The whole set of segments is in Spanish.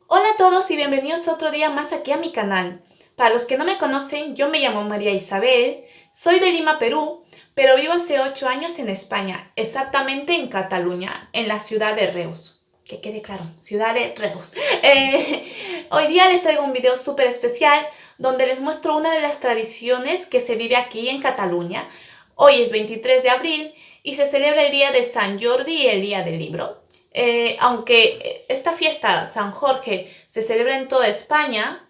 Hola a todos y bienvenidos otro día más aquí a mi canal. Para los que no me conocen, yo me llamo María Isabel, soy de Lima, Perú, pero vivo hace 8 años en España, exactamente en Cataluña, en la ciudad de Reus. Que quede claro, ciudad de Reus. Hoy día les traigo un video súper especial donde les muestro una de las tradiciones que se vive aquí en Cataluña. Hoy es 23 de abril y se celebra el día de San Jordi y el día del libro. Aunque esta fiesta, San Jorge, se celebra en toda España,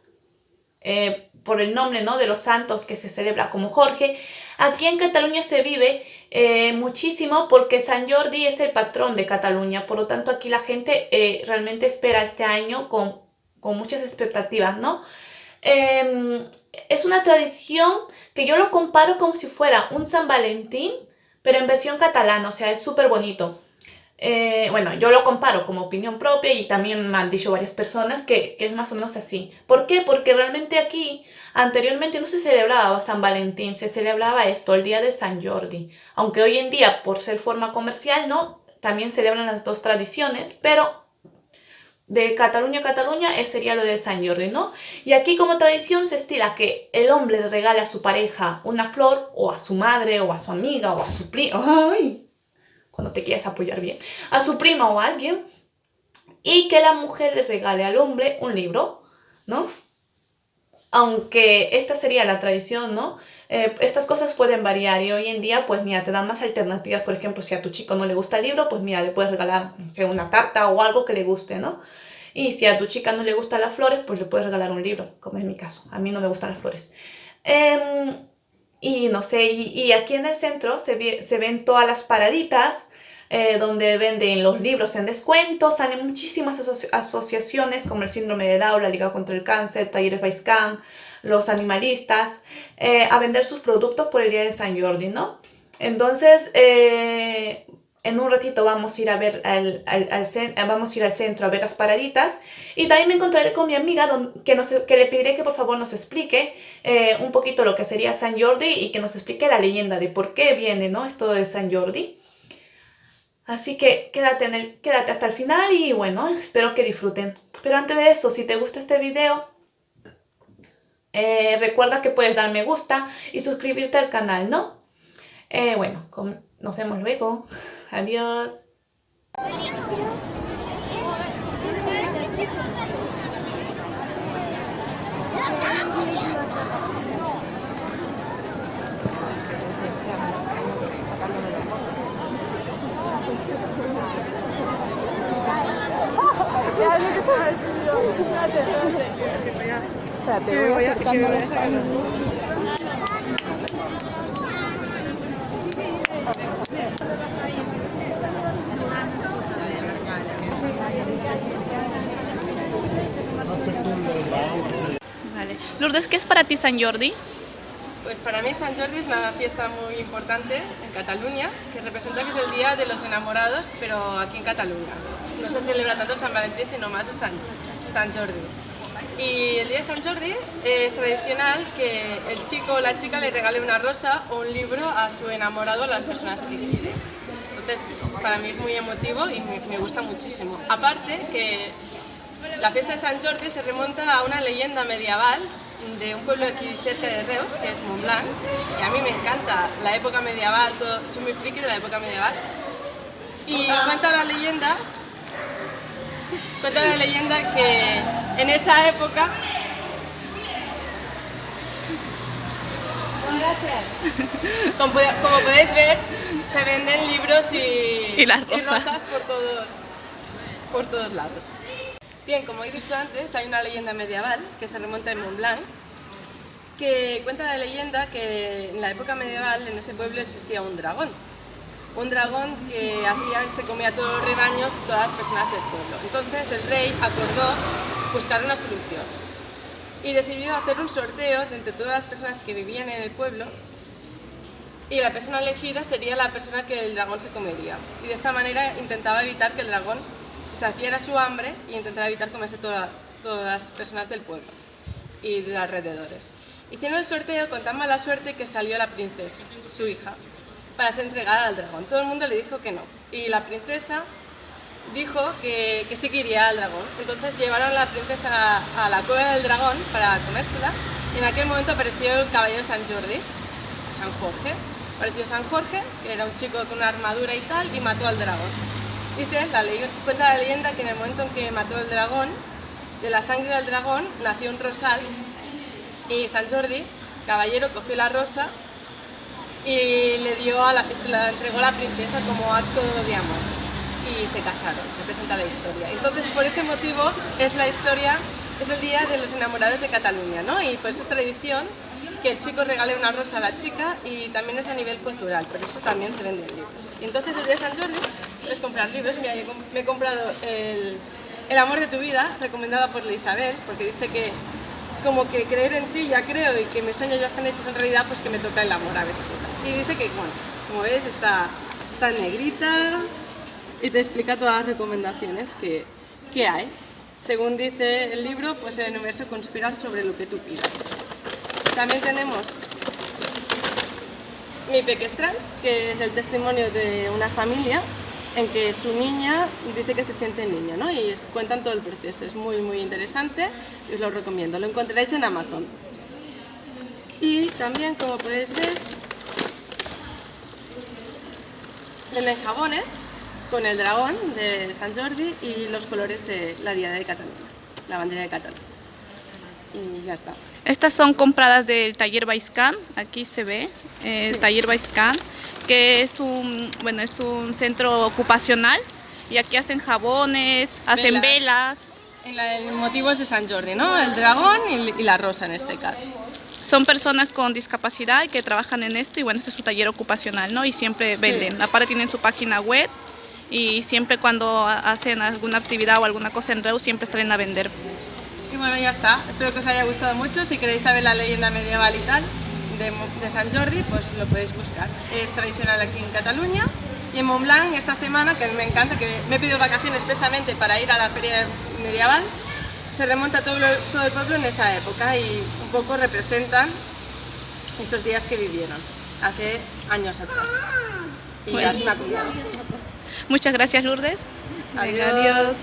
por el nombre, ¿no?, de los santos que se celebra como Jorge, aquí en Cataluña se vive muchísimo porque San Jordi es el patrón de Cataluña. Por lo tanto, aquí la gente realmente espera este año con muchas expectativas, ¿no? Es una tradición que yo lo comparo como si fuera un San Valentín, pero en versión catalana, o sea, es súper bonito. Bueno, yo lo comparo como opinión propia y también me han dicho varias personas que es más o menos así. ¿Por qué? Porque realmente aquí anteriormente no se celebraba San Valentín, se celebraba esto, el día de San Jordi. Aunque hoy en día, por ser forma comercial, no, también celebran las dos tradiciones, pero de Cataluña a Cataluña sería lo de San Jordi, ¿no? Y aquí como tradición se estila que el hombre le regale a su pareja una flor, o a su madre, o a su amiga, o a su primo. ¡Ay! Cuando te quieras apoyar bien, a su prima o a alguien, y que la mujer le regale al hombre un libro, ¿no? Aunque esta sería la tradición, ¿no? Estas cosas pueden variar y hoy en día, pues mira, te dan más alternativas. Por ejemplo, si a tu chico no le gusta el libro, pues mira, le puedes regalar, no sé, una tarta o algo que le guste, ¿no? Y si a tu chica no le gustan las flores, pues le puedes regalar un libro, como es mi caso. A mí no me gustan las flores. Y no sé, y aquí en el centro se ven todas las paraditas donde venden los libros en descuento. Salen muchísimas asociaciones como el Síndrome de Down, la Liga contra el Cáncer, Talleres Baiscam, los animalistas, a vender sus productos por el día de San Jordi, ¿no? Entonces, en un ratito vamos a ir a ver vamos a ir al centro a ver las paraditas y también me encontraré con mi amiga que le pediré que por favor nos explique un poquito lo que sería San Jordi y que nos explique la leyenda de por qué viene, ¿no?, esto de San Jordi. Así que quédate hasta el final y bueno, espero que disfruten. Pero antes de eso, si te gusta este video, recuerda que puedes dar me gusta y suscribirte al canal, ¿no? Bueno, nos vemos luego. Adiós. Espérate, voy acercando la espalda. Vale. Lourdes, ¿qué es para ti San Jordi? Pues para mí San Jordi es una fiesta muy importante en Cataluña, que representa que es el día de los enamorados, pero aquí en Cataluña. No se celebra tanto el San Valentín, sino más el San Jordi. Y el día de San Jordi es tradicional que el chico o la chica le regale una rosa o un libro a su enamorado, a las personas que quiere. Entonces, para mí es muy emotivo y me gusta muchísimo. Aparte que la fiesta de San Jordi se remonta a una leyenda medieval de un pueblo aquí cerca de Reus, que es Montblanc, y a mí me encanta la época medieval, soy muy friki de la época medieval, y cuenta la leyenda que en esa época, como podéis ver, se venden libros y rosas por todos lados. Bien, como he dicho antes, hay una leyenda medieval que se remonta en Montblanc, que cuenta la leyenda que en la época medieval en ese pueblo existía un dragón que hacía que se comía todos los rebaños y todas las personas del pueblo. Entonces el rey acordó buscar una solución y decidió hacer un sorteo de entre todas las personas que vivían en el pueblo, y la persona elegida sería la persona que el dragón se comería, y de esta manera intentaba evitar que el dragón se saciara su hambre y intentaba evitar comerse todas las personas del pueblo y de alrededores. Hicieron el sorteo con tan mala suerte que salió la princesa, su hija, para ser entregada al dragón. Todo el mundo le dijo que no, y la princesa dijo que sí que iría al dragón. Entonces llevaron a la princesa a la cueva del dragón para comérsela, y en aquel momento apareció el caballero San Jordi, San Jorge. Apareció San Jorge, que era un chico con una armadura y tal, y mató al dragón. Cuenta la leyenda que en el momento en que mató al dragón, de la sangre del dragón nació un rosal, y San Jordi, caballero, cogió la rosa y se la entregó a la princesa como acto de amor, y se casaron. Representa la historia. Entonces, por ese motivo es el día de los enamorados de Cataluña, ¿no? Y por eso es tradición que el chico regale una rosa a la chica, y también es a nivel cultural, pero eso también se vende en libros. Y entonces el día de San Jordi es comprar libros. Mira, yo me he comprado El amor de tu vida, recomendada por Isabel, porque dice que como que creer en ti ya creo, y que mis sueños ya están hechos en realidad, pues que me toca el amor a ver si toca. Y dice que, bueno, como ves, está en negrita y te explica todas las recomendaciones que hay. Según dice el libro, pues el universo conspira sobre lo que tú pidas. También tenemos Mi Peques Trans, que es el testimonio de una familia en que su niña dice que se siente niño, ¿no? Y cuentan todo el proceso. Es muy, muy interesante y os lo recomiendo. Lo encontraréis en Amazon. Y también, como podéis ver, venden jabones con el dragón de San Jordi y los colores de la diada de Cataluña, la bandera de Cataluña. Y ya está. Estas son compradas del taller Baiscan. Aquí se ve el taller Baiscan, que es un centro ocupacional, y aquí hacen jabones, hacen velas. El motivo es de San Jordi, ¿no? El dragón y la rosa en este caso. Son personas con discapacidad que trabajan en esto, y bueno, este es su taller ocupacional, ¿no? Y siempre venden. Aparte tienen su página web, y siempre cuando hacen alguna actividad o alguna cosa en Reus siempre salen a vender. Y bueno, ya está. Espero que os haya gustado mucho. Si queréis saber la leyenda medieval y tal de San Jordi, pues lo podéis buscar. Es tradicional aquí en Cataluña. Y en Montblanc esta semana, que me encanta, que me he pedido vacaciones expresamente para ir a la feria medieval, se remonta todo el pueblo en esa época, y un poco representan esos días que vivieron hace años atrás. Y así me ha contado. Muchas gracias, Lourdes. Adiós.